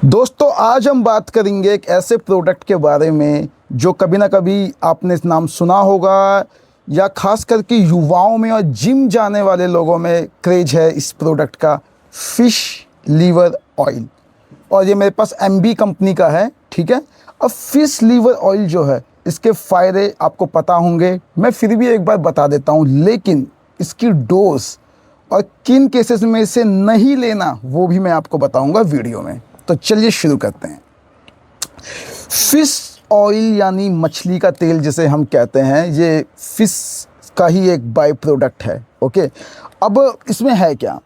दोस्तों आज हम बात करेंगे एक ऐसे प्रोडक्ट के बारे में जो कभी ना कभी आपने इस नाम सुना होगा या ख़ास करके युवाओं में और जिम जाने वाले लोगों में क्रेज है इस प्रोडक्ट का। Fish liver oil. और ये मेरे पास एमबी कंपनी का है, ठीक है। अब फ़िश लीवर ऑयल जो है इसके फ़ायदे आपको पता होंगे, मैं फिर भी एक बार बता देता हूँ, लेकिन इसकी डोज और किन केसेस में इसे नहीं लेना वो भी मैं आपको बताऊंगा वीडियो में। तो चलिए शुरू करते हैं। फिश ऑयल यानी मछली का तेल जिसे हम कहते हैं, ये फिश का ही एक बाय प्रोडक्ट है। ओके, अब इसमें है क्या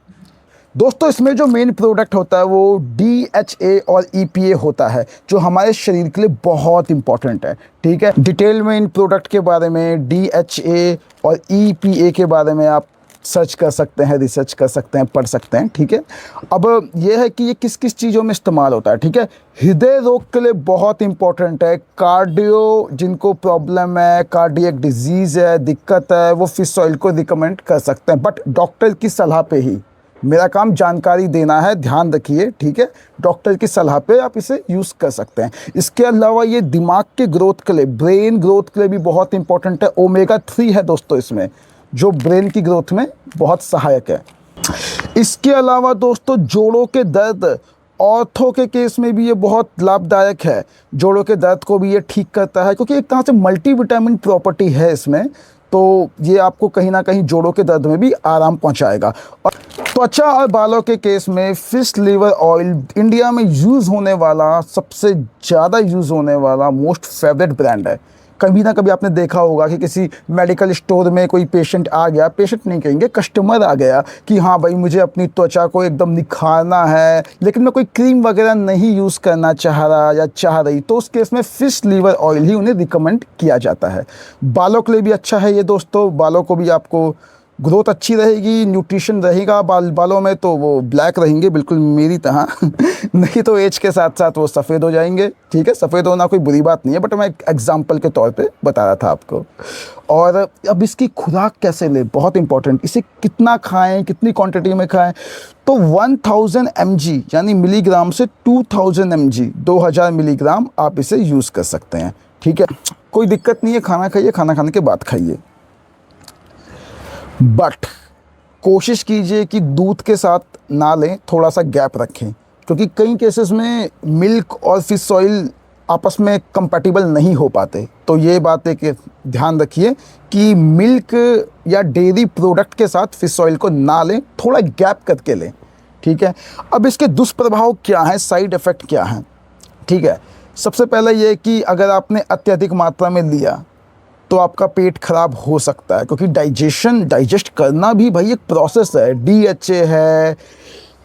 दोस्तों, इसमें जो मेन प्रोडक्ट होता है वो DHA और EPA होता है, जो हमारे शरीर के लिए बहुत इंपॉर्टेंट है, ठीक है। डिटेल में इन प्रोडक्ट के बारे में, DHA और EPA के बारे में आप सर्च कर सकते हैं, रिसर्च कर सकते हैं, पढ़ सकते हैं, ठीक है। अब ये है कि ये किस किस चीज़ों में इस्तेमाल होता है, ठीक है। हृदय रोग के लिए बहुत इंपॉर्टेंट है। कार्डियो जिनको प्रॉब्लम है, कार्डियक डिजीज़ है, दिक्कत है, वो फिश ऑयल को रिकमेंड कर सकते हैं, बट डॉक्टर की सलाह पे ही। मेरा काम जानकारी देना है, ध्यान रखिए, ठीक है। डॉक्टर की सलाह पे आप इसे यूज़ कर सकते हैं। इसके अलावा ये दिमाग के ग्रोथ के लिए, ब्रेन ग्रोथ के लिए भी बहुत इंपॉर्टेंट है। ओमेगा 3 है दोस्तों इसमें, जो ब्रेन की ग्रोथ में बहुत सहायक है। इसके अलावा दोस्तों जोड़ों के दर्द, ऑर्थो के केस में भी ये बहुत लाभदायक है। जोड़ों के दर्द को भी ये ठीक करता है, क्योंकि एक तरह से मल्टीविटामिन प्रॉपर्टी है इसमें, तो ये आपको कहीं ना कहीं जोड़ों के दर्द में भी आराम पहुंचाएगा। और त्वचा और बालों के केस में फिश लीवर ऑयल इंडिया में यूज़ होने वाला, सबसे ज़्यादा यूज़ होने वाला मोस्ट फेवरेट ब्रांड है। कभी ना कभी आपने देखा होगा कि किसी मेडिकल स्टोर में कोई पेशेंट आ गया, पेशेंट नहीं कहेंगे, कस्टमर आ गया कि हाँ भाई मुझे अपनी त्वचा को एकदम निखारना है, लेकिन मैं कोई क्रीम वगैरह नहीं यूज़ करना चाह रहा या चाह रही, तो उस केस में फ़िश लीवर ऑयल ही उन्हें रिकमेंड किया जाता है। बालों के लिए भी अच्छा है ये दोस्तों, बालों को भी आपको ग्रोथ अच्छी रहेगी, न्यूट्रिशन रहेगा बालों में, तो वो ब्लैक रहेंगे बिल्कुल मेरी तरह नहीं तो एज के साथ साथ वो सफ़ेद हो जाएंगे, ठीक है। सफ़ेद होना कोई बुरी बात नहीं है, बट मैं एक एग्जांपल के तौर पे बता रहा था आपको। और अब इसकी खुराक कैसे ले, बहुत इंपॉर्टेंट, इसे कितना खाएं, कितनी क्वांटिटी में खाएं। तो 1000 mg यानी मिलीग्राम से 2000 mg 2000 मिलीग्राम आप इसे यूज़ कर सकते हैं, ठीक है। कोई दिक्कत नहीं है, खाना खाइए, खाना खाने के बाद खाइए, बट कोशिश कीजिए कि दूध के साथ ना लें, थोड़ा सा गैप रखें, क्योंकि कई केसेस में मिल्क और फिश ऑयल आपस में कंपैटिबल नहीं हो पाते। तो ये बात एक ध्यान रखिए कि मिल्क या डेयरी प्रोडक्ट के साथ फिश ऑयल को ना लें, थोड़ा गैप करके लें, ठीक है। अब इसके दुष्प्रभाव क्या हैं, साइड इफ़ेक्ट क्या हैं, ठीक है। सबसे पहले ये कि अगर आपने अत्यधिक मात्रा में लिया तो आपका पेट खराब हो सकता है, क्योंकि डाइजेस्ट करना भी भाई एक प्रोसेस है। DHA है,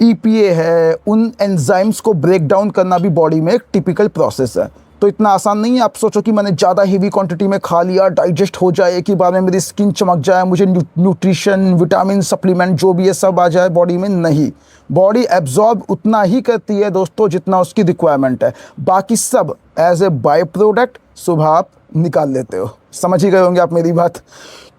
EPA है, उन एंजाइम्स को ब्रेक डाउन करना भी बॉडी में एक टिपिकल प्रोसेस है। तो इतना आसान नहीं है आप सोचो कि मैंने ज़्यादा हेवी क्वांटिटी में खा लिया, डाइजेस्ट हो जाए, एक ही बार में मेरी स्किन चमक जाए, मुझे न्यूट्रिशन, विटामिन, सप्लीमेंट जो भी है सब आ जाए बॉडी में। नहीं, बॉडी एब्जॉर्ब उतना ही करती है दोस्तों जितना उसकी रिक्वायरमेंट है, बाकी सब एज ए बाय प्रोडक्ट सुबह आप निकाल लेते हो। समझ ही गए होंगे आप मेरी बात।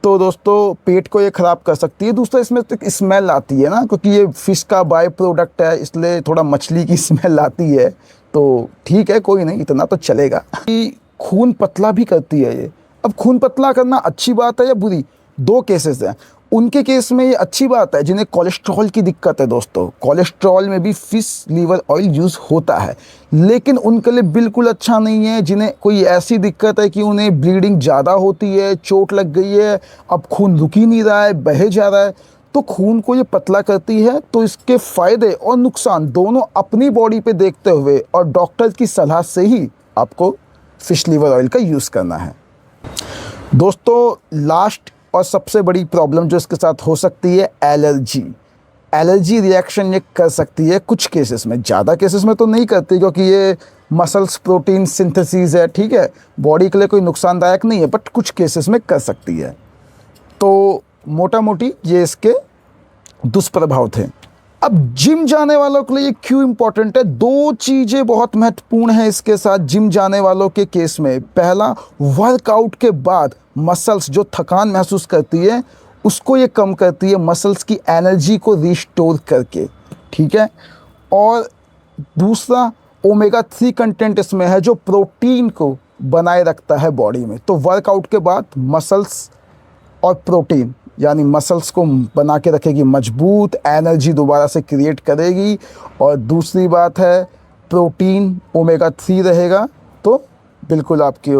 तो दोस्तों पेट को ये ख़राब कर सकती है। दूसरा, इसमें तो स्मेल आती है ना, क्योंकि ये फ़िश का बाय प्रोडक्ट है, इसलिए थोड़ा मछली की स्मेल आती है। तो ठीक है, कोई नहीं, इतना तो चलेगा। कि खून पतला भी करती है ये। अब खून पतला करना अच्छी बात है या बुरी, दो केसेस हैं। उनके केस में ये अच्छी बात है जिन्हें कोलेस्ट्रॉल की दिक्कत है दोस्तों, कोलेस्ट्रॉल में भी फिश लीवर ऑयल यूज़ होता है, लेकिन उनके लिए बिल्कुल अच्छा नहीं है जिन्हें कोई ऐसी दिक्कत है कि उन्हें ब्लीडिंग ज़्यादा होती है, चोट लग गई है, अब खून रुक ही नहीं रहा है, बहे जा रहा है। तो खून को ये पतला करती है। तो इसके फ़ायदे और नुकसान दोनों अपनी बॉडी पे देखते हुए और डॉक्टर की सलाह से ही आपको फिश लीवर ऑयल का यूज़ करना है दोस्तों। लास्ट और सबसे बड़ी प्रॉब्लम जो इसके साथ हो सकती है, एलर्जी रिएक्शन ये कर सकती है कुछ केसेस में, ज़्यादा केसेस में तो नहीं करती, क्योंकि ये मसल्स प्रोटीन सिंथेसिस है, ठीक है, बॉडी के लिए कोई नुकसानदायक नहीं है, बट कुछ केसेस में कर सकती है। तो मोटा मोटी ये इसके दुष्प्रभाव थे। अब जिम जाने वालों के लिए ये क्यों इम्पोर्टेंट है, दो चीज़ें बहुत महत्वपूर्ण हैं इसके साथ जिम जाने वालों के केस में। पहला, वर्कआउट के बाद मसल्स जो थकान महसूस करती है उसको ये कम करती है, मसल्स की एनर्जी को रिस्टोर करके, ठीक है। और दूसरा, ओमेगा 3 कंटेंट इसमें है जो प्रोटीन को बनाए रखता है बॉडी में। तो वर्कआउट के बाद मसल्स और प्रोटीन यानी मसल्स को बना के रखेगी मजबूत, एनर्जी दोबारा से क्रिएट करेगी। और दूसरी बात है प्रोटीन ओमेगा 3 रहेगा तो बिल्कुल आपकी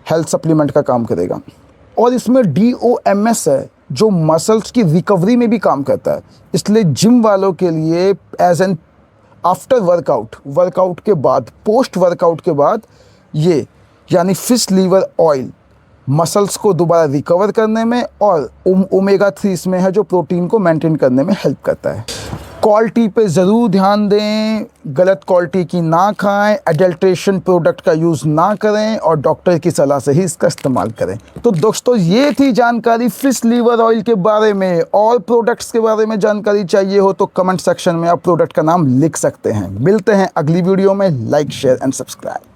हेल्थ सप्लीमेंट का काम करेगा। और इसमें DOMS है जो मसल्स की रिकवरी में भी काम करता है। इसलिए जिम वालों के लिए एज एन आफ्टर वर्कआउट के बाद, पोस्ट वर्कआउट के बाद ये यानी फिश लीवर ऑयल मसल्स को दोबारा रिकवर करने में और ओमेगा 3 इसमें है जो प्रोटीन को मेंटेन करने में हेल्प करता है। क्वालिटी पे ज़रूर ध्यान दें, गलत क्वालिटी की ना खाएं, एडल्ट्रेशन प्रोडक्ट का यूज़ ना करें और डॉक्टर की सलाह से ही इसका इस्तेमाल करें। तो दोस्तों ये थी जानकारी फिश लीवर ऑयल के बारे में। और प्रोडक्ट्स के बारे में जानकारी चाहिए हो तो कमेंट सेक्शन में आप प्रोडक्ट का नाम लिख सकते हैं। मिलते हैं अगली वीडियो में। Like, share and subscribe.